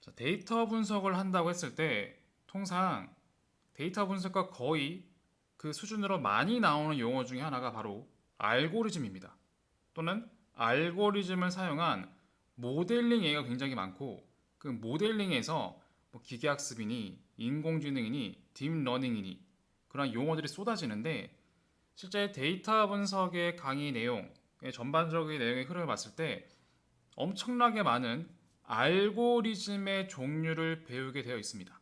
자, 데이터 분석을 한다고 했을 때 통상 데이터 분석과 거의 그 수준으로 많이 나오는 용어 중에 하나가 바로 알고리즘입니다. 또는 알고리즘을 사용한 모델링 얘기가 굉장히 많고, 그 모델링에서 뭐 기계학습이니 인공지능이니 딥러닝이니 그런 용어들이 쏟아지는데, 실제 데이터 분석의 강의 내용, 전반적인 내용의 흐름을 봤을 때 엄청나게 많은 알고리즘의 종류를 배우게 되어 있습니다.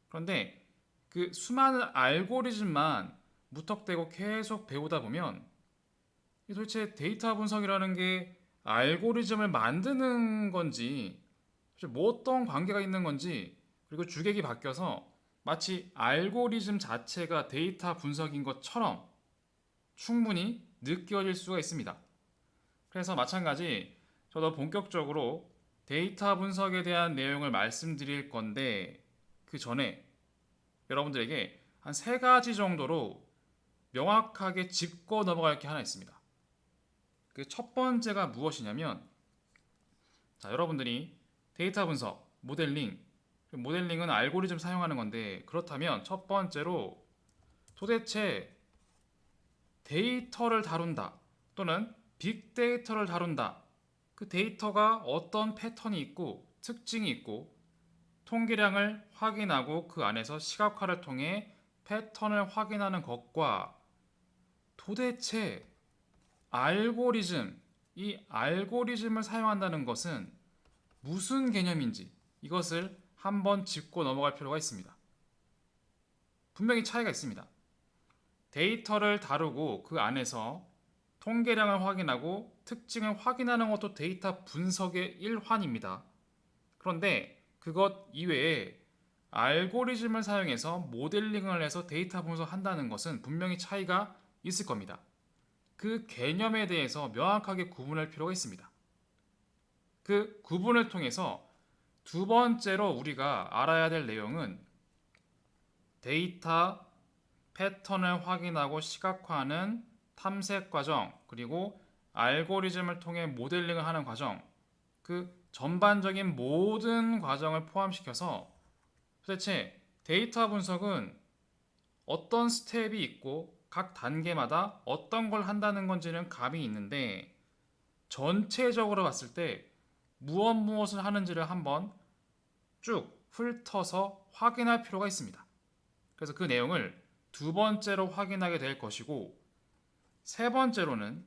그런데 그 수많은 알고리즘만 무턱대고 계속 배우다 보면 도대체 데이터 분석이라는 게 알고리즘을 만드는 건지, 뭐 어떤 관계가 있는 건지, 그리고 주객이 바뀌어서 마치 알고리즘 자체가 데이터 분석인 것처럼 충분히 느껴질 수가 있습니다. 그래서 마찬가지 저도 본격적으로 데이터 분석에 대한 내용을 말씀드릴 건데, 그 전에 여러분들에게 한 세 가지 정도로 명확하게 짚고 넘어갈 게 하나 있습니다. 그 첫 번째가 무엇이냐면, 자, 여러분들이 데이터 분석, 모델링은 알고리즘 사용하는 건데, 그렇다면 첫 번째로 도대체 데이터를 다룬다 또는 빅데이터를 다룬다, 그 데이터가 어떤 패턴이 있고 특징이 있고 통계량을 확인하고 그 안에서 시각화를 통해 패턴을 확인하는 것과, 도대체 이 알고리즘을 사용한다는 것은 무슨 개념인지, 이것을 한번 짚고 넘어갈 필요가 있습니다. 분명히 차이가 있습니다. 데이터를 다루고 그 안에서 통계량을 확인하고 특징을 확인하는 것도 데이터 분석의 일환입니다. 그런데 그것 이외에 알고리즘을 사용해서 모델링을 해서 데이터 분석한다는 것은 분명히 차이가 있을 겁니다. 그 개념에 대해서 명확하게 구분할 필요가 있습니다. 그 구분을 통해서 두 번째로 우리가 알아야 될 내용은 데이터 패턴을 확인하고 시각화하는 탐색 과정, 그리고 알고리즘을 통해 모델링을 하는 과정, 그 전반적인 모든 과정을 포함시켜서 도대체 데이터 분석은 어떤 스텝이 있고 각 단계마다 어떤 걸 한다는 건지는 감이 있는데, 전체적으로 봤을 때 무엇을 하는지를 한번 쭉 훑어서 확인할 필요가 있습니다. 그래서 그 내용을 두 번째로 확인하게 될 것이고, 세 번째로는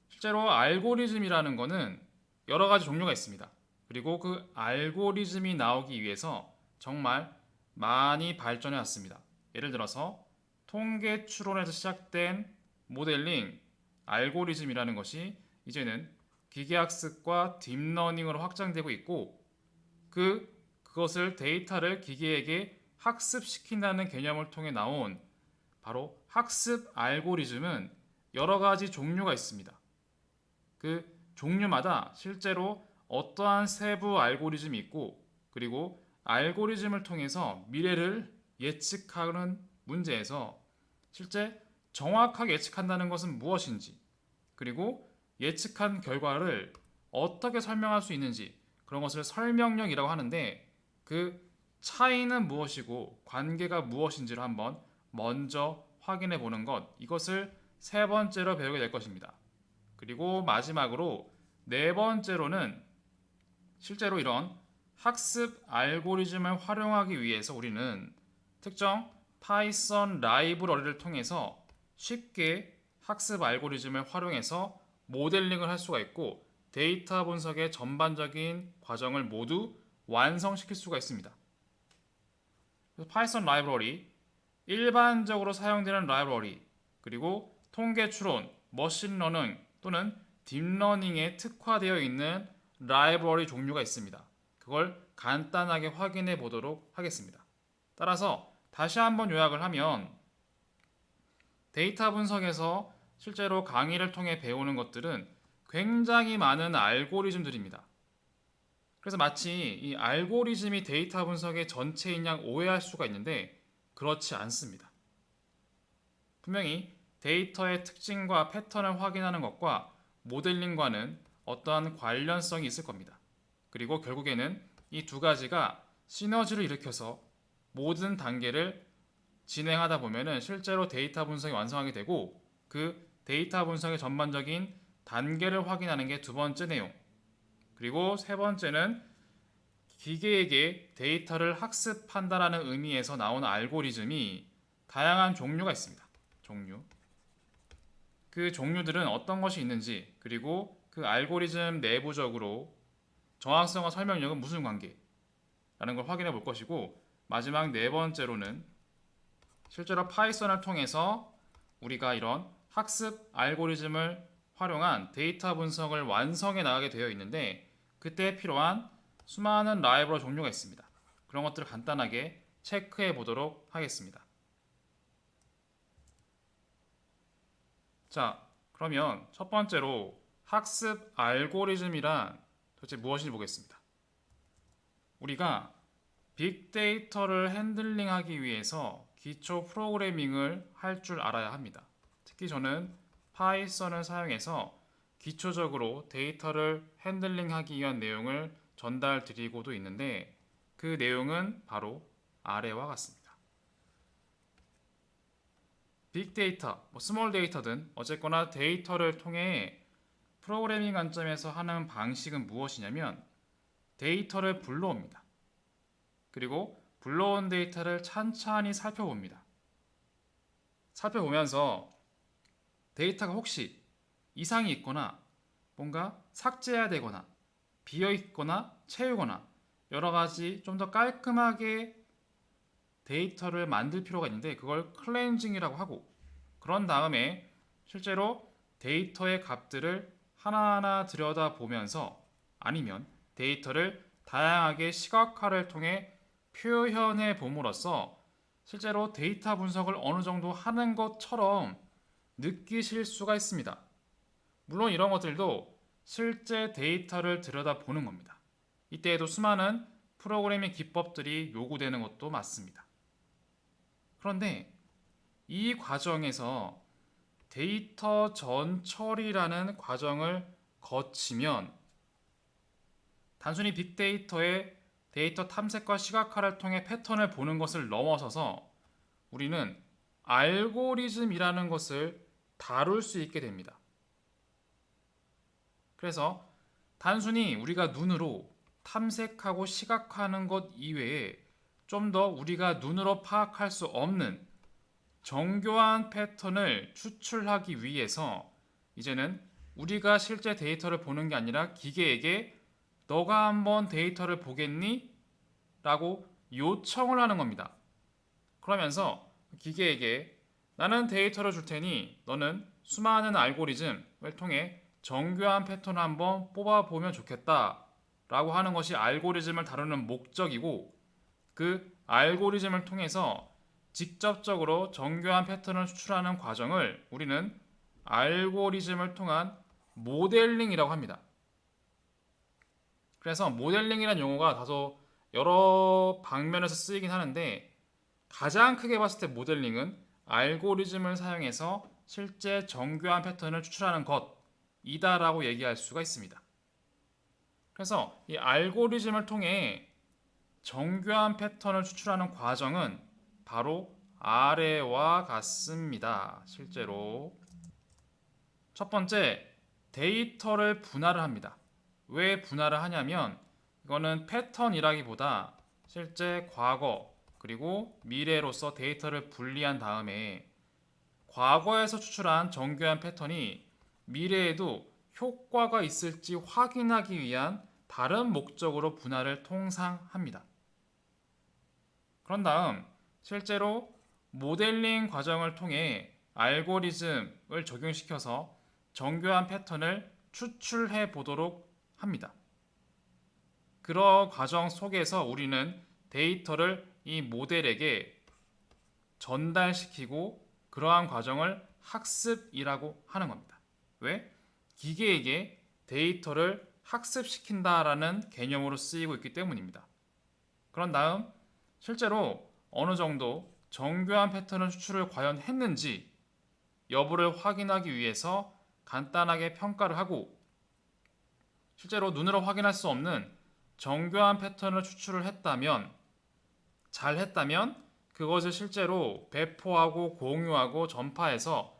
실제로 알고리즘이라는 거는 여러 가지 종류가 있습니다. 그리고 그 알고리즘이 나오기 위해서 정말 많이 발전해 왔습니다. 예를 들어서 통계 추론에서 시작된 모델링, 알고리즘이라는 것이 이제는 기계학습과 딥러닝으로 확장되고 있고, 그것을 데이터를 기계에게 학습시킨다는 개념을 통해 나온 바로 학습 알고리즘은 여러 가지 종류가 있습니다. 그 종류마다 실제로 어떠한 세부 알고리즘이 있고, 그리고 알고리즘을 통해서 미래를 예측하는 문제에서 실제 정확하게 예측한다는 것은 무엇인지, 그리고 예측한 결과를 어떻게 설명할 수 있는지, 그런 것을 설명력이라고 하는데, 그 차이는 무엇이고 관계가 무엇인지를 한번 먼저 확인해 보는 것, 이것을 세 번째로 배우게 될 것입니다. 그리고 마지막으로 네 번째로는 실제로 이런 학습 알고리즘을 활용하기 위해서 우리는 특정 파이썬 라이브러리를 통해서 쉽게 학습 알고리즘을 활용해서 모델링을 할 수가 있고, 데이터 분석의 전반적인 과정을 모두 완성시킬 수가 있습니다. 그래서 파이썬 라이브러리, 일반적으로 사용되는 라이브러리, 그리고 통계 추론, 머신러닝 또는 딥러닝에 특화되어 있는 라이브러리 종류가 있습니다. 그걸 간단하게 확인해 보도록 하겠습니다. 따라서 다시 한번 요약을 하면, 데이터 분석에서 실제로 강의를 통해 배우는 것들은 굉장히 많은 알고리즘들입니다. 그래서 마치 이 알고리즘이 데이터 분석의 전체인 양 오해할 수가 있는데, 그렇지 않습니다. 분명히 데이터의 특징과 패턴을 확인하는 것과 모델링과는 어떠한 관련성이 있을 겁니다. 그리고 결국에는 이 두 가지가 시너지를 일으켜서 모든 단계를 진행하다 보면은 실제로 데이터 분석이 완성하게 되고, 그 데이터 분석의 전반적인 단계를 확인하는 게 두 번째 내용. 그리고 세 번째는 기계에게 데이터를 학습한다라는 의미에서 나오는 알고리즘이 다양한 종류가 있습니다. 종류. 그 종류들은 어떤 것이 있는지, 그리고 그 알고리즘 내부적으로 정확성과 설명력은 무슨 관계라는 걸 확인해 볼 것이고, 마지막 네 번째로는 실제로 파이썬을 통해서 우리가 이런 학습 알고리즘을 활용한 데이터 분석을 완성해 나가게 되어 있는데, 그때 필요한 수많은 라이브러리 종류가 있습니다. 그런 것들을 간단하게 체크해 보도록 하겠습니다. 자, 그러면 첫 번째로 학습 알고리즘이란 도대체 무엇인지 보겠습니다. 우리가 빅데이터를 핸들링하기 위해서 기초 프로그래밍을 할 줄 알아야 합니다. 특히 저는 파이썬을 사용해서 기초적으로 데이터를 핸들링하기 위한 내용을 전달 드리고도 있는데, 그 내용은 바로 아래와 같습니다. 빅데이터, 스몰 데이터든 어쨌거나 데이터를 통해 프로그래밍 관점에서 하는 방식은 무엇이냐면, 데이터를 불러옵니다. 그리고 불러온 데이터를 찬찬히 살펴봅니다. 살펴보면서 데이터가 혹시 이상이 있거나 뭔가 삭제해야 되거나 비어 있거나 채우거나 여러 가지 좀 더 깔끔하게 데이터를 만들 필요가 있는데, 그걸 클렌징이라고 하고, 그런 다음에 실제로 데이터의 값들을 하나하나 들여다보면서, 아니면 데이터를 다양하게 시각화를 통해 표현해 봄으로써 실제로 데이터 분석을 어느 정도 하는 것처럼 느끼실 수가 있습니다. 물론 이런 것들도 실제 데이터를 들여다보는 겁니다. 이때에도 수많은 프로그래밍 기법들이 요구되는 것도 맞습니다. 그런데 이 과정에서 데이터 전처리라는 과정을 거치면 단순히 빅데이터의 데이터 탐색과 시각화를 통해 패턴을 보는 것을 넘어서서 우리는 알고리즘이라는 것을 다룰 수 있게 됩니다. 그래서 단순히 우리가 눈으로 탐색하고 시각화하는 것 이외에 좀 더 우리가 눈으로 파악할 수 없는 정교한 패턴을 추출하기 위해서 이제는 우리가 실제 데이터를 보는 게 아니라 기계에게 너가 한번 데이터를 보겠니? 라고 요청을 하는 겁니다. 그러면서 기계에게 나는 데이터를 줄 테니 너는 수많은 알고리즘을 통해 정교한 패턴을 한번 뽑아보면 좋겠다 라고 하는 것이 알고리즘을 다루는 목적이고, 그 알고리즘을 통해서 직접적으로 정교한 패턴을 추출하는 과정을 우리는 알고리즘을 통한 모델링이라고 합니다. 그래서 모델링이라는 용어가 다소 여러 방면에서 쓰이긴 하는데, 가장 크게 봤을 때 모델링은 알고리즘을 사용해서 실제 정교한 패턴을 추출하는 것이다라고 얘기할 수가 있습니다. 그래서 이 알고리즘을 통해 정교한 패턴을 추출하는 과정은 바로 아래와 같습니다. 실제로 첫 번째, 데이터를 분할을 합니다. 왜 분할을 하냐면 이거는 패턴이라기보다 실제 과거 그리고 미래로서 데이터를 분리한 다음에 과거에서 추출한 정교한 패턴이 미래에도 효과가 있을지 확인하기 위한 다른 목적으로 분할을 통상합니다. 그런 다음 실제로 모델링 과정을 통해 알고리즘을 적용시켜서 정교한 패턴을 추출해 보도록 합니다. 그런 과정 속에서 우리는 데이터를 이 모델에게 전달시키고 그러한 과정을 학습이라고 하는 겁니다. 왜? 기계에게 데이터를 학습시킨다라는 개념으로 쓰이고 있기 때문입니다. 그런 다음 실제로 어느 정도 정교한 패턴을 추출을 과연 했는지 여부를 확인하기 위해서 간단하게 평가를 하고, 실제로 눈으로 확인할 수 없는 정교한 패턴을 추출을 했다면, 잘 했다면 그것을 실제로 배포하고 공유하고 전파해서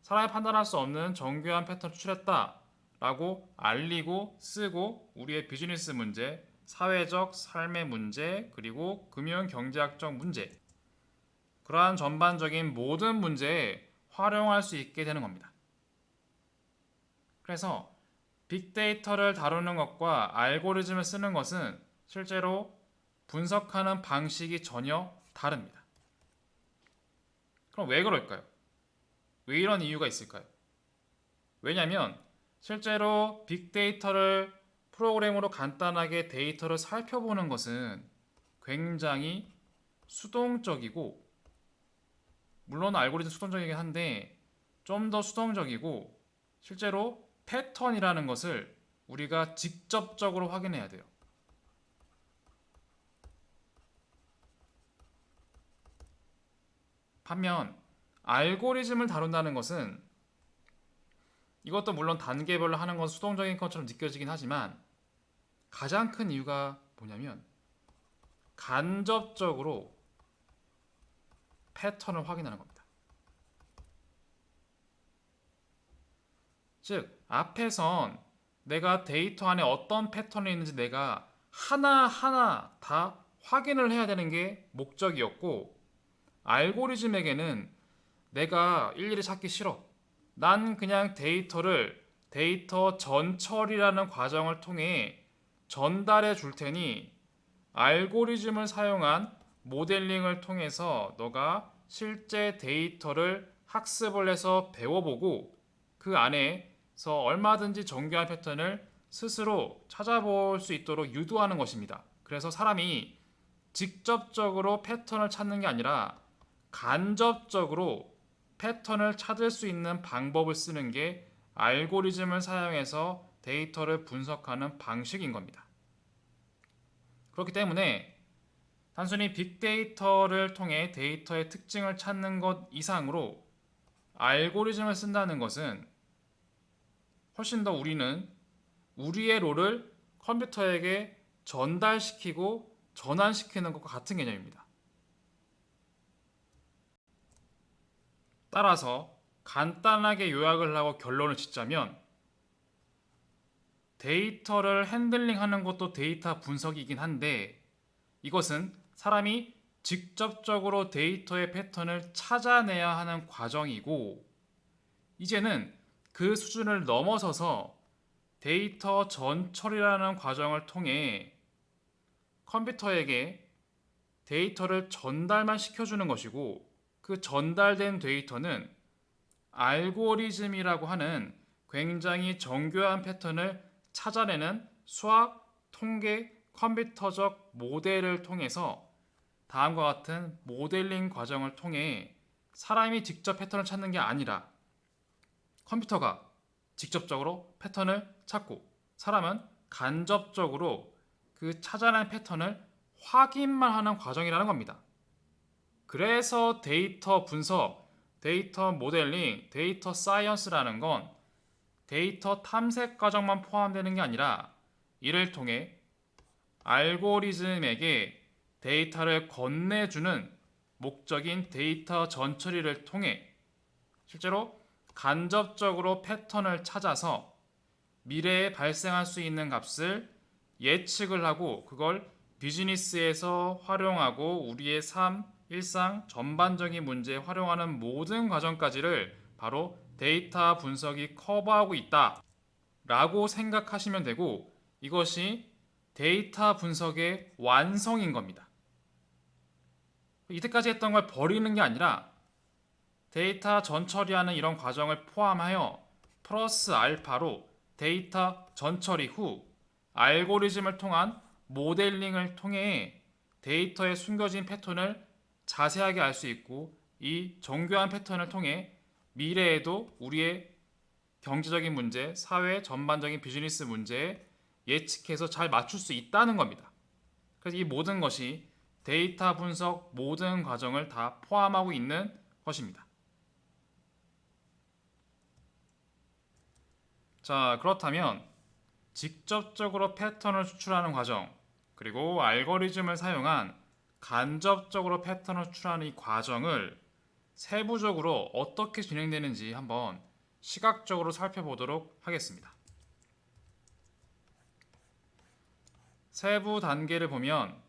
사람이 판단할 수 없는 정교한 패턴을 추출했다 라고 알리고 쓰고 우리의 비즈니스 문제, 사회적 삶의 문제, 그리고 금융 경제학적 문제, 그러한 전반적인 모든 문제에 활용할 수 있게 되는 겁니다. 그래서 빅데이터를 다루는 것과 알고리즘을 쓰는 것은 실제로 분석하는 방식이 전혀 다릅니다. 그럼 왜 그럴까요? 왜 이런 이유가 있을까요? 왜냐하면 실제로 빅데이터를 프로그램으로 간단하게 데이터를 살펴보는 것은 굉장히 수동적이고, 물론 알고리즘 수동적이긴 한데 좀 더 수동적이고, 실제로 패턴이라는 것을 우리가 직접적으로 확인해야 돼요. 반면 알고리즘을 다룬다는 것은, 이것도 물론 단계별로 하는 건 수동적인 것처럼 느껴지긴 하지만 가장 큰 이유가 뭐냐면 간접적으로 패턴을 확인하는 겁니다. 즉, 앞에선 내가 데이터 안에 어떤 패턴이 있는지 내가 하나하나 다 확인을 해야 되는 게 목적이었고, 알고리즘에게는 내가 일일이 찾기 싫어. 난 그냥 데이터 전처리라는 과정을 통해 전달해 줄 테니 알고리즘을 사용한 모델링을 통해서 너가 실제 데이터를 학습을 해서 배워보고 그 안에서 얼마든지 정교한 패턴을 스스로 찾아볼 수 있도록 유도하는 것입니다. 그래서 사람이 직접적으로 패턴을 찾는 게 아니라 간접적으로 패턴을 찾을 수 있는 방법을 쓰는 게 알고리즘을 사용해서 데이터를 분석하는 방식인 겁니다. 그렇기 때문에 단순히 빅데이터를 통해 데이터의 특징을 찾는 것 이상으로 알고리즘을 쓴다는 것은 훨씬 더 우리는 우리의 롤을 컴퓨터에게 전달시키고 전환시키는 것과 같은 개념입니다. 따라서 간단하게 요약을 하고 결론을 짓자면, 데이터를 핸들링하는 것도 데이터 분석이긴 한데 이것은 사람이 직접적으로 데이터의 패턴을 찾아내야 하는 과정이고, 이제는 그 수준을 넘어서서 데이터 전처리라는 과정을 통해 컴퓨터에게 데이터를 전달만 시켜주는 것이고, 그 전달된 데이터는 알고리즘이라고 하는 굉장히 정교한 패턴을 찾아내는 수학, 통계, 컴퓨터적 모델을 통해서 다음과 같은 모델링 과정을 통해 사람이 직접 패턴을 찾는 게 아니라 컴퓨터가 직접적으로 패턴을 찾고 사람은 간접적으로 그 찾아낸 패턴을 확인만 하는 과정이라는 겁니다. 그래서 데이터 분석, 데이터 모델링, 데이터 사이언스라는 건 데이터 탐색 과정만 포함되는 게 아니라 이를 통해 알고리즘에게 데이터를 건네주는 목적인 데이터 전처리를 통해 실제로 간접적으로 패턴을 찾아서 미래에 발생할 수 있는 값을 예측을 하고 그걸 비즈니스에서 활용하고 우리의 삶, 일상 전반적인 문제에 활용하는 모든 과정까지를 바로 데이터 분석이 커버하고 있다 라고 생각하시면 되고, 이것이 데이터 분석의 완성인 겁니다. 이때까지 했던 걸 버리는 게 아니라 데이터 전처리하는 이런 과정을 포함하여 플러스 알파로 데이터 전처리 후 알고리즘을 통한 모델링을 통해 데이터에 숨겨진 패턴을 자세하게 알 수 있고, 이 정교한 패턴을 통해 미래에도 우리의 경제적인 문제, 사회 전반적인 비즈니스 문제에 예측해서 잘 맞출 수 있다는 겁니다. 그래서 이 모든 것이 데이터 분석 모든 과정을 다 포함하고 있는 것입니다. 자, 그렇다면 직접적으로 패턴을 추출하는 과정, 그리고 알고리즘을 사용한 간접적으로 패턴을 추출하는 이 과정을 세부적으로 어떻게 진행되는지 한번 시각적으로 살펴보도록 하겠습니다. 세부 단계를 보면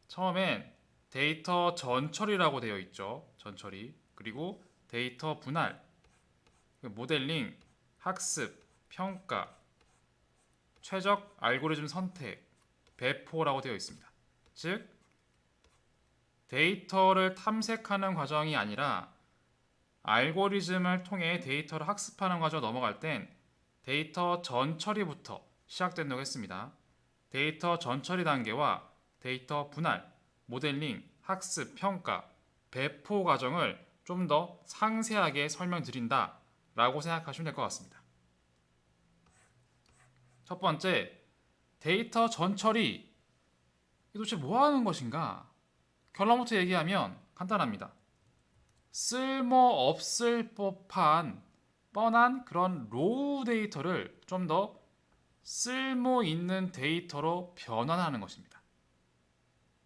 처음엔 데이터 전처리라고 되어 있죠. 전처리. 그리고 데이터 분할, 모델링, 학습, 평가, 최적 알고리즘 선택, 배포라고 되어 있습니다. 즉, 데이터를 탐색하는 과정이 아니라 알고리즘을 통해 데이터를 학습하는 과정을 넘어갈 땐 데이터 전처리부터 시작된다고 했습니다. 데이터 전처리 단계와 데이터 분할, 모델링, 학습, 평가, 배포 과정을 좀 더 상세하게 설명드린다 라고 생각하시면 될 것 같습니다. 첫 번째, 데이터 전처리. 이게 도대체 뭐 하는 것인가? 결론부터 얘기하면 간단합니다. 쓸모없을 법한 뻔한 그런 로우 데이터를 좀 더 쓸모 있는 데이터로 변환하는 것입니다.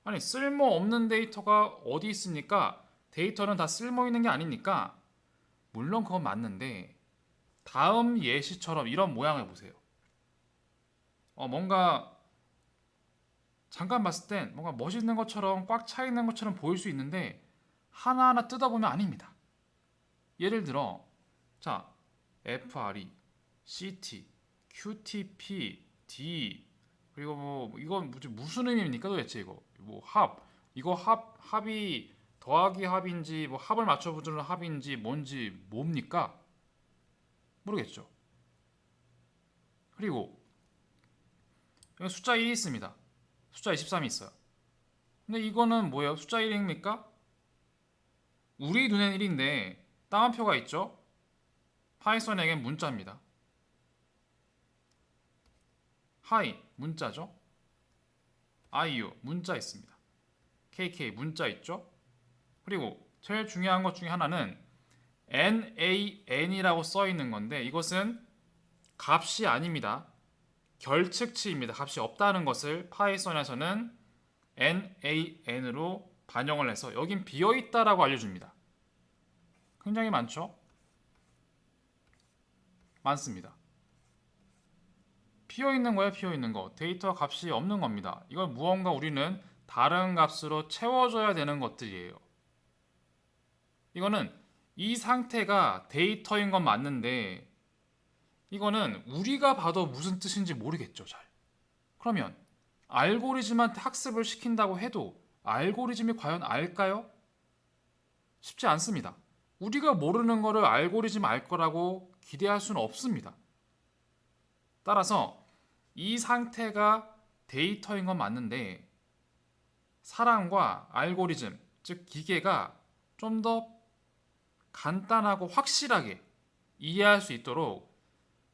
아니, 쓸모없는 데이터가 어디 있습니까? 데이터는 다 쓸모 있는 게 아니니까. 물론 그건 맞는데 다음 예시처럼 이런 모양을 보세요. 뭔가 잠깐 봤을 땐 뭔가 멋있는 것처럼 꽉 차 있는 것처럼 보일 수 있는데 하나하나 뜯어보면 아닙니다. 예를 들어 자, FRE, CT, QTP, D, 그리고 뭐 이건 무슨 의미입니까 도대체 이거? 뭐 이거 합이 더하기 합인지 뭐 합을 맞춰보는 합인지 뭔지 뭡니까? 모르겠죠. 그리고 여기 숫자 1이 있습니다. 숫자 23이 있어요. 근데 이거는 뭐예요? 숫자 1입니까? 우리 눈엔 1인데 따옴표가 있죠? 파이썬에겐 문자입니다. 하이 문자죠? IU 문자 있습니다. KK 문자 있죠? 그리고 제일 중요한 것 중에 하나는 NaN이라고 써 있는 건데 이것은 값이 아닙니다. 결측치입니다. 값이 없다는 것을 파이썬에서는 NaN으로 반영을 해서 여긴 비어있다라고 알려줍니다. 굉장히 많죠? 많습니다. 비어있는 거예요, 비어있는 거. 데이터 값이 없는 겁니다. 이걸 무언가 우리는 다른 값으로 채워줘야 되는 것들이에요. 이거는 이 상태가 데이터인 건 맞는데 이거는 우리가 봐도 무슨 뜻인지 모르겠죠, 잘. 그러면 알고리즘한테 학습을 시킨다고 해도 알고리즘이 과연 알까요? 쉽지 않습니다. 우리가 모르는 거를 알고리즘 알 거라고 기대할 수는 없습니다. 따라서 이 상태가 데이터인 건 맞는데 사람과 알고리즘, 즉 기계가 좀 더 간단하고 확실하게 이해할 수 있도록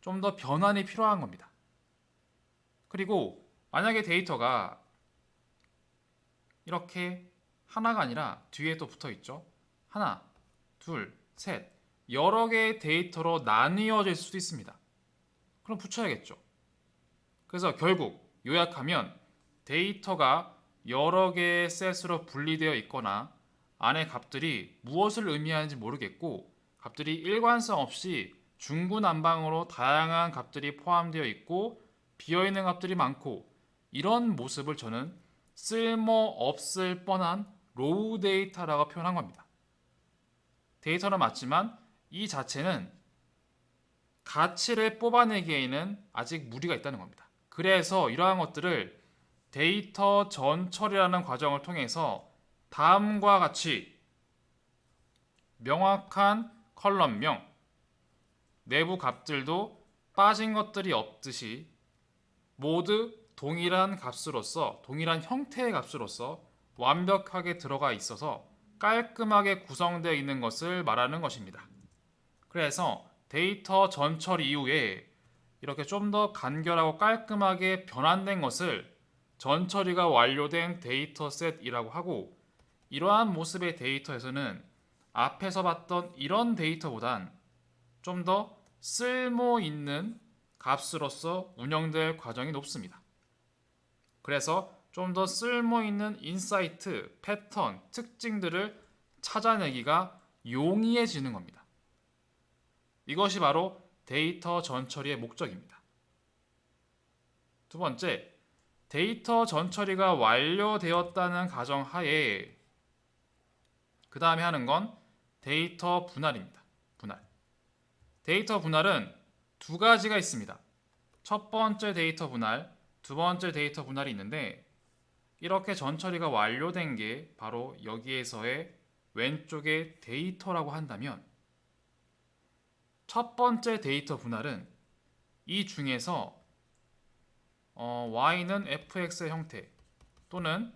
좀 더 변환이 필요한 겁니다. 그리고 만약에 데이터가 이렇게 하나가 아니라 뒤에 또 붙어 있죠. 하나, 둘, 셋. 여러 개의 데이터로 나뉘어질 수도 있습니다. 그럼 붙여야겠죠. 그래서 결국 요약하면 데이터가 여러 개의 셋으로 분리되어 있거나 안에 값들이 무엇을 의미하는지 모르겠고 값들이 일관성 없이 중구난방으로 다양한 값들이 포함되어 있고 비어있는 값들이 많고 이런 모습을 저는 쓸모없을 뻔한 로우 데이터라고 표현한 겁니다. 데이터는 맞지만 이 자체는 가치를 뽑아내기에는 아직 무리가 있다는 겁니다. 그래서 이러한 것들을 데이터 전처리라는 과정을 통해서 다음과 같이 명확한 컬럼명, 내부 값들도 빠진 것들이 없듯이 모두 동일한 값으로서 동일한 형태의 값으로서 완벽하게 들어가 있어서 깔끔하게 구성되어 있는 것을 말하는 것입니다. 그래서 데이터 전처리 이후에 이렇게 좀 더 간결하고 깔끔하게 변환된 것을 전처리가 완료된 데이터셋이라고 하고 이러한 모습의 데이터에서는 앞에서 봤던 이런 데이터보단 좀 더 쓸모 있는 값으로서 운영될 과정이 높습니다. 그래서 좀 더 쓸모있는 인사이트, 패턴, 특징들을 찾아내기가 용이해지는 겁니다. 이것이 바로 데이터 전처리의 목적입니다. 두 번째, 데이터 전처리가 완료되었다는 가정하에 그 다음에 하는 건 데이터 분할입니다. 분할. 데이터 분할은 두 가지가 있습니다. 첫 번째 데이터 분할, 두 번째 데이터 분할이 있는데 이렇게 전처리가 완료된 게 바로 여기에서의 왼쪽에 데이터라고 한다면 첫 번째 데이터 분할은 이 중에서 y는 fx의 형태 또는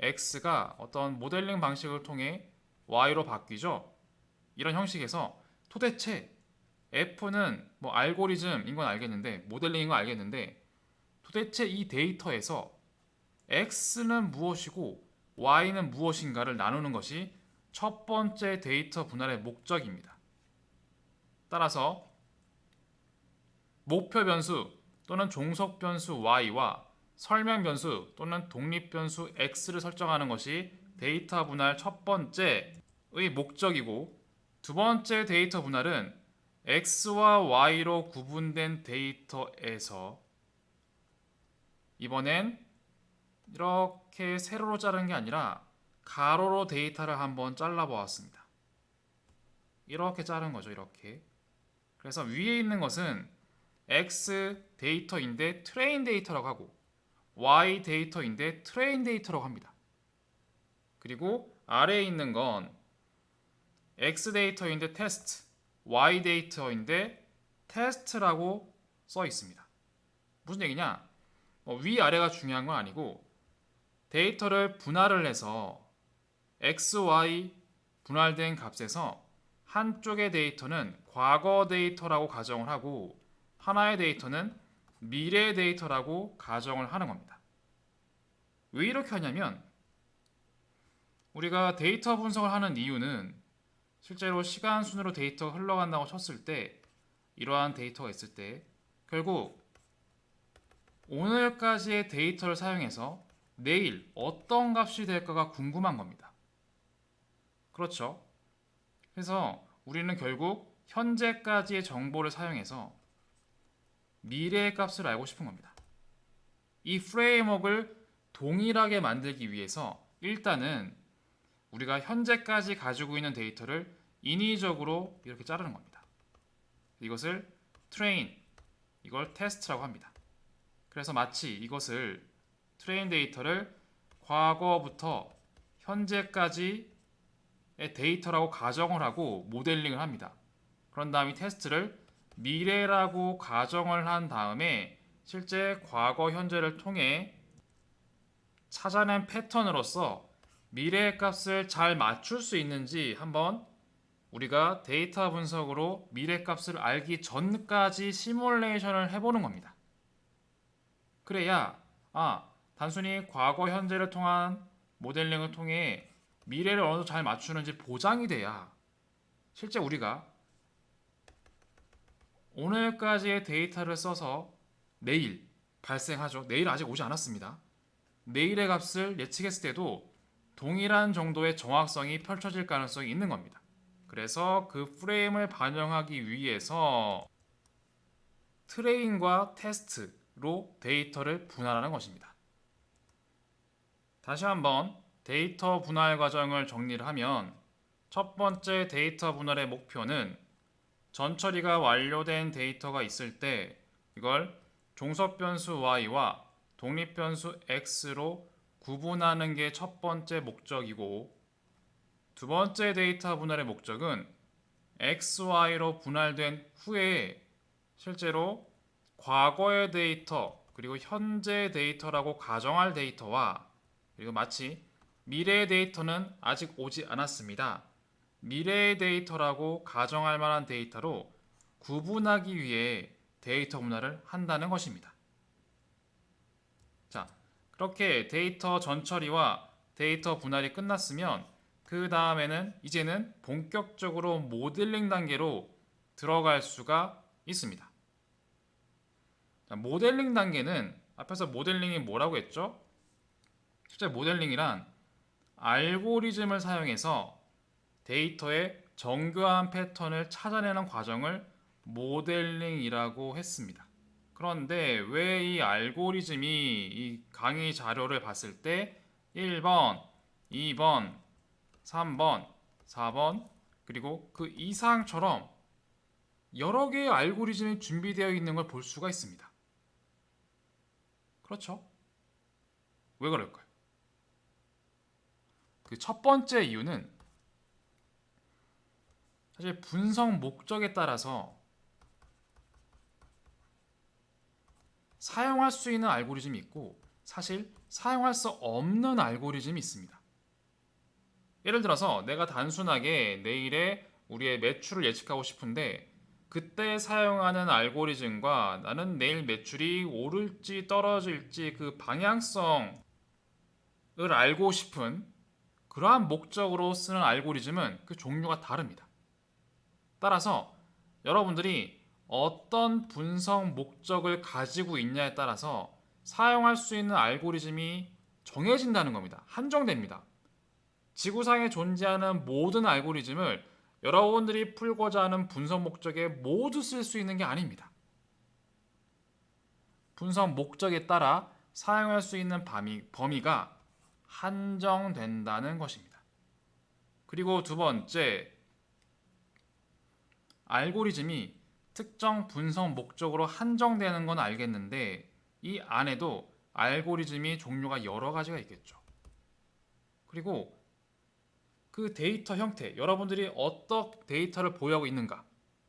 x가 어떤 모델링 방식을 통해 y로 바뀌죠. 이런 형식에서 도대체 f는 뭐 알고리즘인 건 알겠는데 모델링인 건 알겠는데 도대체 이 데이터에서 x는 무엇이고 y는 무엇인가를 나누는 것이 첫 번째 데이터 분할의 목적입니다. 따라서 목표 변수 또는 종속 변수 y와 설명 변수 또는 독립 변수 x를 설정하는 것이 데이터 분할 첫 번째의 목적이고 두 번째 데이터 분할은 x와 y로 구분된 데이터에서 이번엔 이렇게 세로로 자른 게 아니라 가로로 데이터를 한번 잘라 보았습니다. 이렇게 자른 거죠. 이렇게. 그래서 위에 있는 것은 x 데이터인데 트레인 데이터라고 하고 y 데이터인데 트레인 데이터라고 합니다. 그리고 아래에 있는 건 x 데이터인데 테스트, y 데이터인데 테스트라고 써 있습니다. 무슨 얘기냐? 위아래가 중요한 건 아니고 데이터를 분할을 해서 x, y 분할된 값에서 한쪽의 데이터는 과거 데이터라고 가정을 하고 하나의 데이터는 미래 데이터라고 가정을 하는 겁니다. 왜 이렇게 하냐면 우리가 데이터 분석을 하는 이유는 실제로 시간 순으로 데이터가 흘러간다고 쳤을 때 이러한 데이터가 있을 때 결국 오늘까지의 데이터를 사용해서 내일 어떤 값이 될까가 궁금한 겁니다. 그렇죠? 그래서 우리는 결국 현재까지의 정보를 사용해서 미래의 값을 알고 싶은 겁니다. 이 프레임워크를 동일하게 만들기 위해서 일단은 우리가 현재까지 가지고 있는 데이터를 인위적으로 이렇게 자르는 겁니다. 이것을 트레인, 이걸 테스트라고 합니다. 그래서 마치 이것을 트레인 데이터를 과거부터 현재까지의 데이터라고 가정을 하고 모델링을 합니다. 그런 다음 이 테스트를 미래라고 가정을 한 다음에 실제 과거 현재를 통해 찾아낸 패턴으로서 미래의 값을 잘 맞출 수 있는지 한번 우리가 데이터 분석으로 미래 값을 알기 전까지 시뮬레이션을 해보는 겁니다. 그래야 단순히 과거 현재를 통한 모델링을 통해 미래를 어느 정도 잘 맞추는지 보장이 돼야 실제 우리가 오늘까지의 데이터를 써서 내일 발생하죠. 내일 아직 오지 않았습니다. 내일의 값을 예측했을 때도 동일한 정도의 정확성이 펼쳐질 가능성이 있는 겁니다. 그래서 그 프레임을 반영하기 위해서 트레인과 테스트로 데이터를 분할하는 것입니다. 다시 한번 데이터 분할 과정을 정리를 하면 첫 번째 데이터 분할의 목표는 전처리가 완료된 데이터가 있을 때 이걸 종속 변수 y와 독립 변수 x로 구분하는 게 첫 번째 목적이고 두 번째 데이터 분할의 목적은 x, y로 분할된 후에 실제로 과거의 데이터 그리고 현재 데이터라고 가정할 데이터와 그리고 마치 미래의 데이터는 아직 오지 않았습니다. 미래의 데이터라고 가정할 만한 데이터로 구분하기 위해 데이터 분할을 한다는 것입니다. 자, 그렇게 데이터 전처리와 데이터 분할이 끝났으면 그 다음에는 이제는 본격적으로 모델링 단계로 들어갈 수가 있습니다. 자, 모델링 단계는 앞에서 모델링이 뭐라고 했죠? 실제 모델링이란 알고리즘을 사용해서 데이터의 정교한 패턴을 찾아내는 과정을 모델링이라고 했습니다. 그런데 왜 이 알고리즘이 이 강의 자료를 봤을 때 1번, 2번, 3번, 4번 그리고 그 이상처럼 여러 개의 알고리즘이 준비되어 있는 걸 볼 수가 있습니다. 그렇죠? 왜 그럴까요? 그 첫 번째 이유는 사실 분석 목적에 따라서 사용할 수 있는 알고리즘이 있고 사실 사용할 수 없는 알고리즘이 있습니다. 예를 들어서 내가 단순하게 내일의 우리의 매출을 예측하고 싶은데 그때 사용하는 알고리즘과 나는 내일 매출이 오를지 떨어질지 그 방향성을 알고 싶은 그러한 목적으로 쓰는 알고리즘은 그 종류가 다릅니다. 따라서 여러분들이 어떤 분석 목적을 가지고 있냐에 따라서 사용할 수 있는 알고리즘이 정해진다는 겁니다. 한정됩니다. 지구상에 존재하는 모든 알고리즘을 여러분들이 풀고자 하는 분석 목적에 모두 쓸 수 있는 게 아닙니다. 분석 목적에 따라 사용할 수 있는 범위가 한정된다는 것입니다. 그리고 두 번째, 알고리즘이 특정 분석 목적으로 한정되는 건 알겠는데 이 안에도 알고리즘이 종류가 여러 가지가 있겠죠. 그리고 그 데이터 형태, 여러분들이 어떤 데이터를 보유하고 있는가,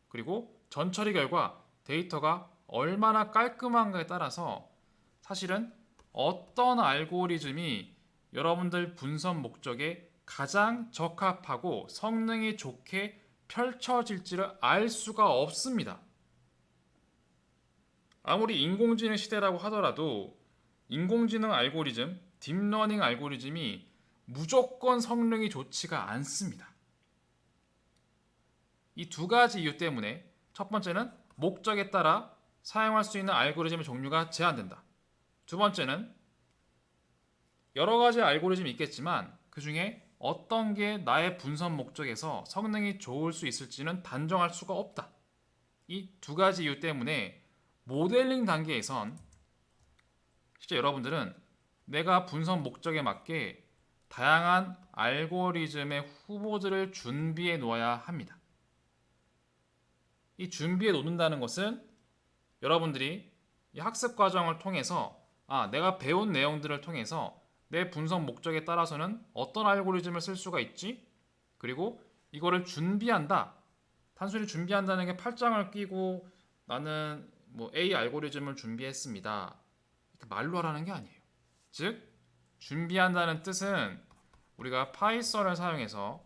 그리고 전처리 결과 데이터가 얼마나 깔끔한가에 따라서 사실은 어떤 알고리즘이 여러분들 분석 목적에 가장 적합하고 성능이 좋게 펼쳐질지를 알 수가 없습니다. 아무리 인공지능 시대라고 하더라도 인공지능 알고리즘, 딥러닝 알고리즘이 무조건 성능이 좋지가 않습니다. 이 두 가지 이유 때문에 첫 번째는 목적에 따라 사용할 수 있는 알고리즘의 종류가 제한된다. 두 번째는 여러 가지 알고리즘이 있겠지만 그 중에 어떤 게 나의 분석 목적에서 성능이 좋을 수 있을지는 단정할 수가 없다. 이 두 가지 이유 때문에 모델링 단계에선 실제 여러분들은 내가 분석 목적에 맞게 다양한 알고리즘의 후보들을 준비해 놓아야 합니다. 이 준비해 놓는다는 것은 여러분들이 이 학습 과정을 통해서 내가 배운 내용들을 통해서 내 분석 목적에 따라서는 어떤 알고리즘을 쓸 수가 있지? 그리고 이거를 준비한다. 단순히 준비한다는 게 팔짱을 끼고 나는 뭐 A 알고리즘을 준비했습니다. 이렇게 말로 하라는 게 아니에요. 즉, 준비한다는 뜻은 우리가 파이썬을 사용해서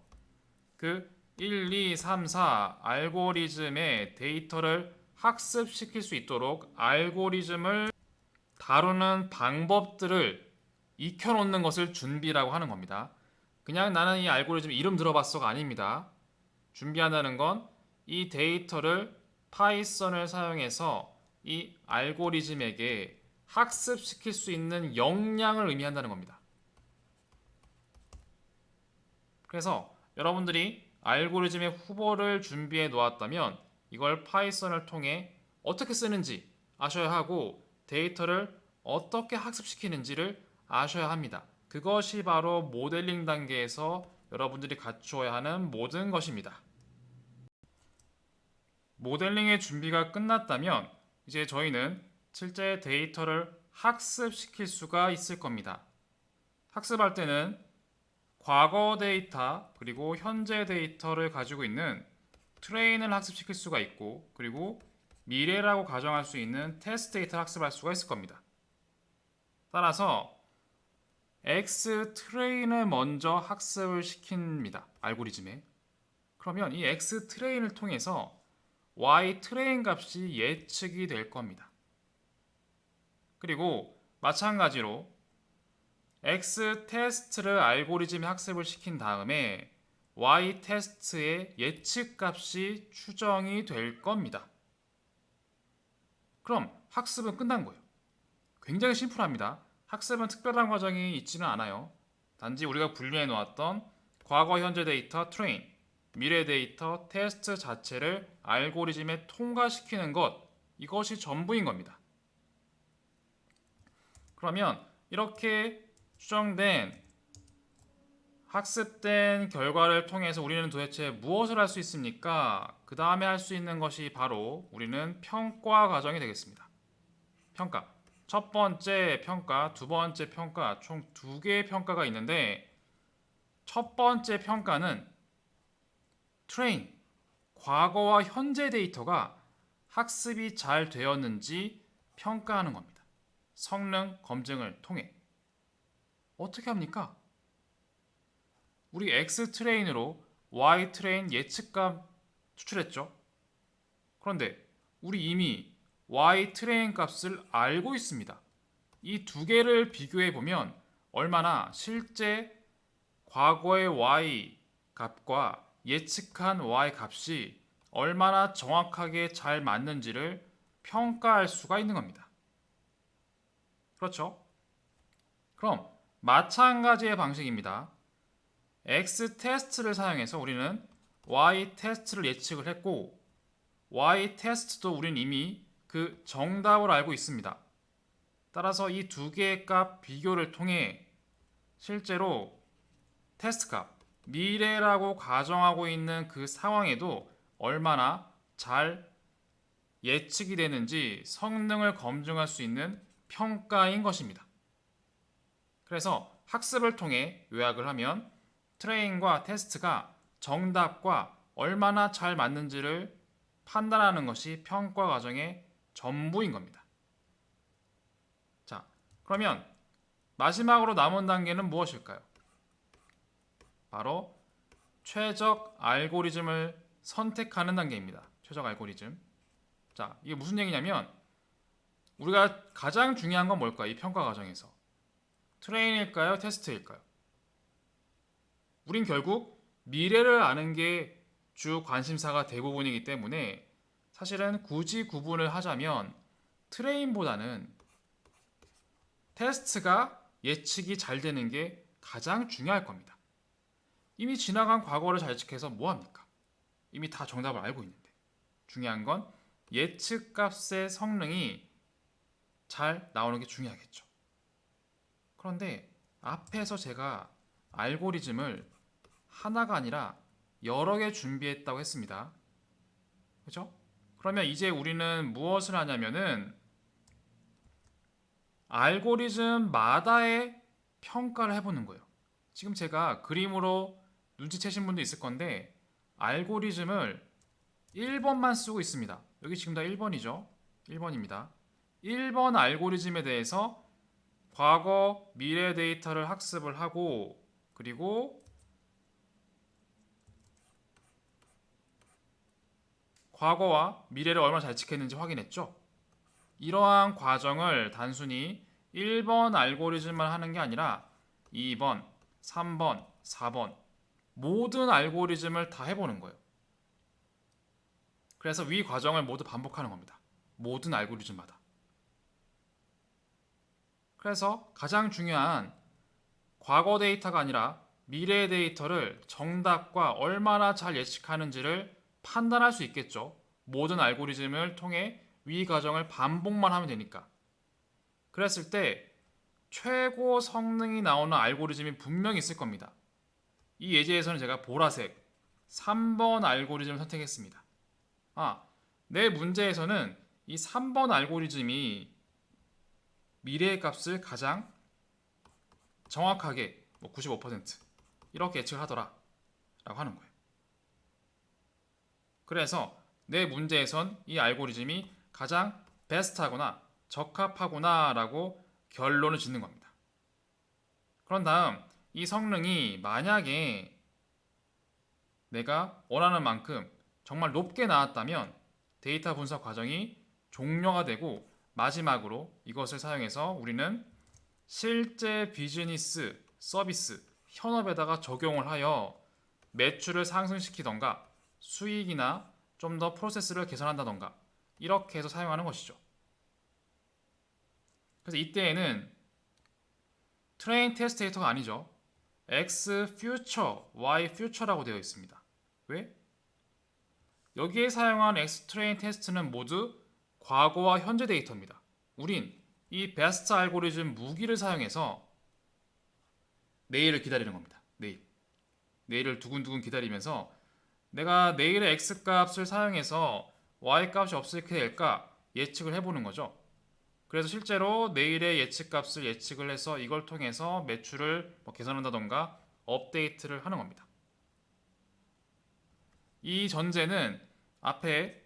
그 1, 2, 3, 4 알고리즘의 데이터를 학습시킬 수 있도록 알고리즘을 다루는 방법들을 익혀놓는 것을 준비라고 하는 겁니다. 그냥 나는 이 알고리즘 이름 들어봤어가 아닙니다. 준비한다는 건 이 데이터를 파이썬을 사용해서 이 알고리즘에게 학습시킬 수 있는 역량을 의미한다는 겁니다. 그래서 여러분들이 알고리즘의 후보를 준비해 놓았다면 이걸 파이썬을 통해 어떻게 쓰는지 아셔야 하고 데이터를 어떻게 학습시키는지를 아셔야 합니다. 그것이 바로 모델링 단계에서 여러분들이 갖추어야 하는 모든 것입니다. 모델링의 준비가 끝났다면 이제 저희는 실제 데이터를 학습시킬 수가 있을 겁니다. 학습할 때는 과거 데이터 그리고 현재 데이터를 가지고 있는 트레인을 학습시킬 수가 있고 그리고 미래라고 가정할 수 있는 테스트 데이터를 학습할 수가 있을 겁니다. 따라서 X 트레인을 먼저 학습을 시킵니다. 알고리즘에. 그러면 이 X 트레인을 통해서 Y 트레인 값이 예측이 될 겁니다. 그리고 마찬가지로 X 테스트를 알고리즘에 학습을 시킨 다음에 Y 테스트의 예측 값이 추정이 될 겁니다. 그럼 학습은 끝난 거예요. 굉장히 심플합니다. 학습은 특별한 과정이 있지는 않아요. 단지 우리가 분류해 놓았던 과거, 현재 데이터, 트레인, 미래 데이터, 테스트 자체를 알고리즘에 통과시키는 것, 이것이 전부인 겁니다. 그러면 이렇게 추정된 학습된 결과를 통해서 우리는 도대체 무엇을 할 수 있습니까? 그 다음에 할 수 있는 것이 바로 우리는 평가 과정이 되겠습니다. 평가. 첫 번째 평가, 두 번째 평가, 총 두 개의 평가가 있는데 첫 번째 평가는 트레인, 과거와 현재 데이터가 학습이 잘 되었는지 평가하는 겁니다. 성능 검증을 통해. 어떻게 합니까? 우리 X 트레인으로 Y 트레인 예측값 추출했죠. 그런데 우리 이미 Y 트레인 값을 알고 있습니다. 이 두 개를 비교해 보면 얼마나 실제 과거의 Y 값과 예측한 Y 값이 얼마나 정확하게 잘 맞는지를 평가할 수가 있는 겁니다. 그렇죠? 그럼 마찬가지의 방식입니다. X 테스트를 사용해서 우리는 Y 테스트를 예측을 했고 Y 테스트도 우리는 이미 그 정답을 알고 있습니다. 따라서 이 두 개의 값 비교를 통해 실제로 테스트 값, 미래라고 가정하고 있는 그 상황에도 얼마나 잘 예측이 되는지 성능을 검증할 수 있는 평가인 것입니다. 그래서 학습을 통해 요약을 하면 트레인과 테스트가 정답과 얼마나 잘 맞는지를 판단하는 것이 평가 과정의 전부인 겁니다. 자, 그러면 마지막으로 남은 단계는 무엇일까요? 바로 최적 알고리즘을 선택하는 단계입니다. 최적 알고리즘. 자, 이게 무슨 얘기냐면 우리가 가장 중요한 건 뭘까요? 이 평가 과정에서. 트레인일까요? 테스트일까요? 우린 결국 미래를 아는 게 주 관심사가 대부분이기 때문에 사실은 굳이 구분을 하자면 트레인보다는 테스트가 예측이 잘 되는 게 가장 중요할 겁니다. 이미 지나간 과거를 잘 예측해서 뭐합니까? 이미 다 정답을 알고 있는데 중요한 건 예측 값의 성능이 잘 나오는 게 중요하겠죠. 그런데 앞에서 제가 알고리즘을 하나가 아니라 여러 개 준비했다고 했습니다. 그렇죠? 그러면 이제 우리는 무엇을 하냐면은 알고리즘마다의 평가를 해보는 거예요. 지금 제가 그림으로 눈치채신 분도 있을 건데 알고리즘을 1번만 쓰고 있습니다. 여기 지금 다 1번이죠. 1번입니다. 1번 알고리즘에 대해서 과거, 미래 데이터를 학습을 하고 그리고 과거와 미래를 얼마나 잘 지켰는지 확인했죠. 이러한 과정을 단순히 1번 알고리즘만 하는 게 아니라 2번, 3번, 4번 모든 알고리즘을 다 해보는 거예요. 그래서 위 과정을 모두 반복하는 겁니다. 모든 알고리즘마다. 그래서 가장 중요한 과거 데이터가 아니라 미래 데이터를 정답과 얼마나 잘 예측하는지를 판단할 수 있겠죠. 모든 알고리즘을 통해 위 과정을 반복만 하면 되니까. 그랬을 때 최고 성능이 나오는 알고리즘이 분명히 있을 겁니다. 이 예제에서는 제가 보라색 3번 알고리즘을 선택했습니다. 내 문제에서는 이 3번 알고리즘이 미래의 값을 가장 정확하게 95% 이렇게 예측을 하더라 라고 하는 거예요. 그래서 내 문제에선 이 알고리즘이 가장 베스트하구나 적합하구나 라고 결론을 짓는 겁니다. 그런 다음 이 성능이 만약에 내가 원하는 만큼 정말 높게 나왔다면 데이터 분석 과정이 종료가 되고 마지막으로 이것을 사용해서 우리는 실제 비즈니스, 서비스, 현업에다가 적용을 하여 매출을 상승시키던가 수익이나 좀 더 프로세스를 개선한다던가 이렇게 해서 사용하는 것이죠. 그래서 이때에는 트레인 테스트 데이터가 아니죠. X future, Y future라고 되어 있습니다. 왜? 여기에 사용한 X 트레인 테스트는 모두 과거와 현재 데이터입니다. 우린 이 베스트 알고리즘 무기를 사용해서 내일을 기다리는 겁니다. 내일을 두근두근 기다리면서 내가 내일의 X 값을 사용해서 Y 값이 어떻게 될까 예측을 해보는 거죠. 그래서 실제로 내일의 예측 값을 예측을 해서 이걸 통해서 매출을 개선한다던가 업데이트를 하는 겁니다. 이 전제는 앞에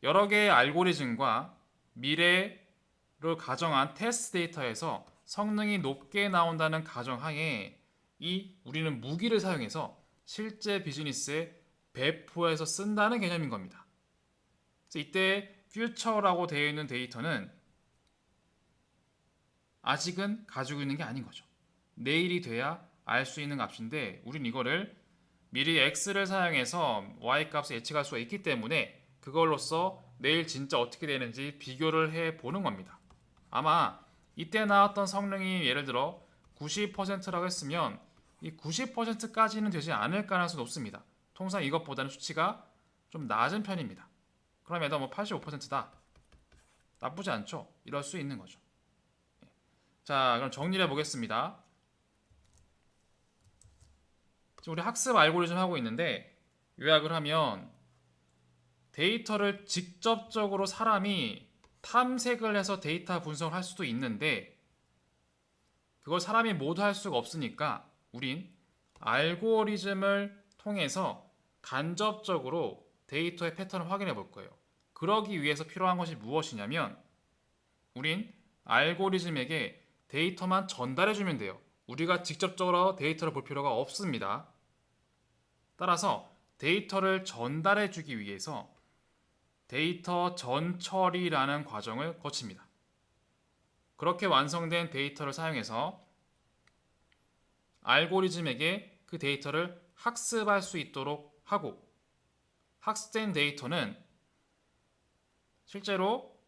여러 개의 알고리즘과 미래를 가정한 테스트 데이터에서 성능이 높게 나온다는 가정하에 우리는 무기를 사용해서 실제 비즈니스에 배포해서 쓴다는 개념인 겁니다. 그래서 이때 future라고 되어 있는 데이터는 아직은 가지고 있는 게 아닌 거죠. 내일이 돼야 알 수 있는 값인데 우린 이거를 미리 x를 사용해서 y 값을 예측할 수가 있기 때문에 그걸로써 내일 진짜 어떻게 되는지 비교를 해 보는 겁니다. 아마 이때 나왔던 성능이 예를 들어 90%라고 했으면 이 90%까지는 되지 않을 가능성이 높습니다. 통상 이것보다는 수치가 좀 낮은 편입니다. 그럼에도 85%다. 나쁘지 않죠? 이럴 수 있는 거죠. 자, 그럼 정리를 해보겠습니다. 지금 우리 학습 알고리즘 하고 있는데 요약을 하면 데이터를 직접적으로 사람이 탐색을 해서 데이터 분석을 할 수도 있는데 그걸 사람이 모두 할 수가 없으니까 우린 알고리즘을 통해서 간접적으로 데이터의 패턴을 확인해 볼 거예요. 그러기 위해서 필요한 것이 무엇이냐면 우린 알고리즘에게 데이터만 전달해 주면 돼요. 우리가 직접적으로 데이터를 볼 필요가 없습니다. 따라서 데이터를 전달해 주기 위해서 데이터 전처리라는 과정을 거칩니다. 그렇게 완성된 데이터를 사용해서 알고리즘에게 그 데이터를 학습할 수 있도록 하고 학습된 데이터는 실제로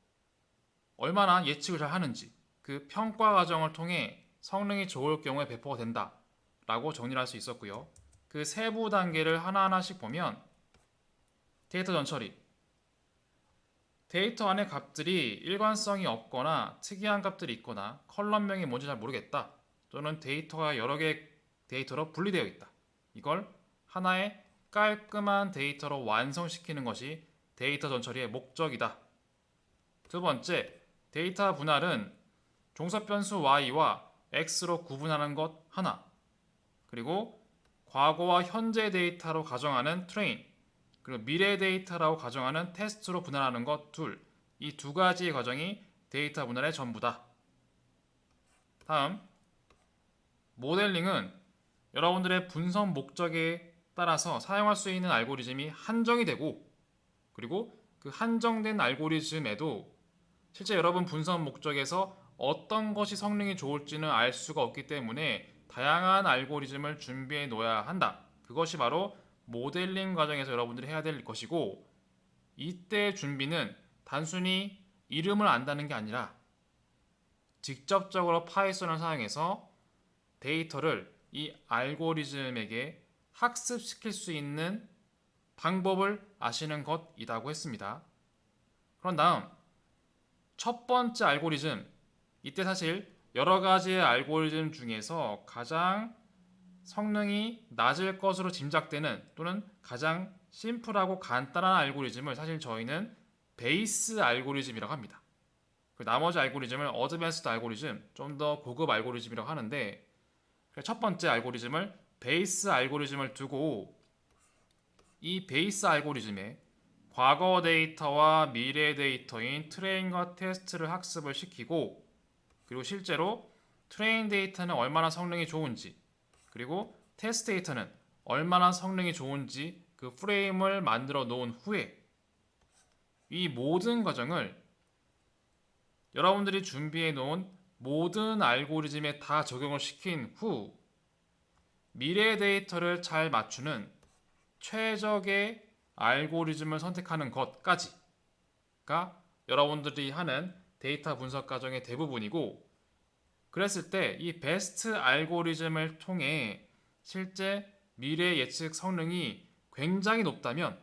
얼마나 예측을 잘 하는지 그 평가 과정을 통해 성능이 좋을 경우에 배포가 된다 라고 정리를 할 수 있었고요. 그 세부 단계를 하나하나씩 보면 데이터 전처리 데이터 안의 값들이 일관성이 없거나 특이한 값들이 있거나 컬럼명이 뭔지 잘 모르겠다 또는 데이터가 여러 개의 데이터로 분리되어 있다. 이걸 하나의 깔끔한 데이터로 완성시키는 것이 데이터 전처리의 목적이다. 두 번째, 데이터 분할은 종속 변수 y와 x로 구분하는 것 하나, 그리고 과거와 현재 데이터로 가정하는 트레인, 그리고 미래 데이터라고 가정하는 테스트로 분할하는 것 둘, 이 두 가지의 과정이 데이터 분할의 전부다. 다음, 모델링은 여러분들의 분석 목적에 따라서 사용할 수 있는 알고리즘이 한정이 되고 그리고 그 한정된 알고리즘에도 실제 여러분 분석 목적에서 어떤 것이 성능이 좋을지는 알 수가 없기 때문에 다양한 알고리즘을 준비해 놓아야 한다. 그것이 바로 모델링 과정에서 여러분들이 해야 될 것이고 이때 준비는 단순히 이름을 안다는 게 아니라 직접적으로 파이썬을 사용해서 데이터를 이 알고리즘에게 학습시킬 수 있는 방법을 아시는 것이라고 했습니다. 그런 다음 첫 번째 알고리즘, 이때 사실 여러 가지의 알고리즘 중에서 가장 성능이 낮을 것으로 짐작되는 또는 가장 심플하고 간단한 알고리즘을 사실 저희는 베이스 알고리즘이라고 합니다. 나머지 알고리즘을 어드밴스드 알고리즘, 좀 더 고급 알고리즘이라고 하는데 첫 번째 알고리즘을 베이스 알고리즘을 두고 이 베이스 알고리즘에 과거 데이터와 미래 데이터인 트레인과 테스트를 학습을 시키고 그리고 실제로 트레인 데이터는 얼마나 성능이 좋은지 그리고 테스트 데이터는 얼마나 성능이 좋은지 그 프레임을 만들어 놓은 후에 이 모든 과정을 여러분들이 준비해 놓은 모든 알고리즘에 다 적용을 시킨 후 미래 데이터를 잘 맞추는 최적의 알고리즘을 선택하는 것까지가 여러분들이 하는 데이터 분석 과정의 대부분이고, 그랬을 때 이 베스트 알고리즘을 통해 실제 미래 예측 성능이 굉장히 높다면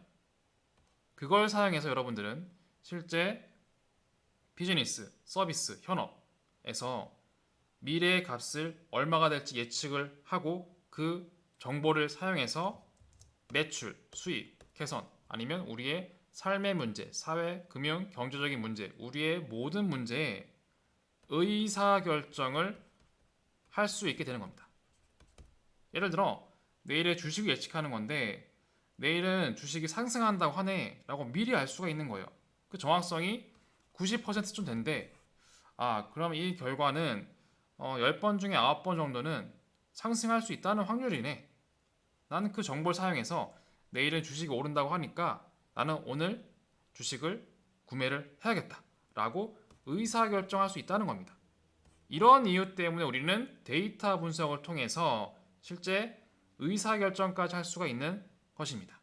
그걸 사용해서 여러분들은 실제 비즈니스, 서비스, 현업에서 미래의 값을 얼마가 될지 예측을 하고 그 정보를 사용해서 매출, 수익, 개선 아니면 우리의 삶의 문제, 사회, 금융, 경제적인 문제, 우리의 모든 문제에 의사결정을 할 수 있게 되는 겁니다. 예를 들어 내일의 주식을 예측하는 건데 내일은 주식이 상승한다고 하네 라고 미리 알 수가 있는 거예요. 그 정확성이 90%좀 된대. 아, 그럼 이 결과는 10번 중에 9번 정도는 상승할 수 있다는 확률이네. 나는 그 정보를 사용해서 내일은 주식이 오른다고 하니까 나는 오늘 주식을 구매를 해야겠다 라고 의사결정할 수 있다는 겁니다. 이런 이유 때문에 우리는 데이터 분석을 통해서 실제 의사결정까지 할 수가 있는 것입니다.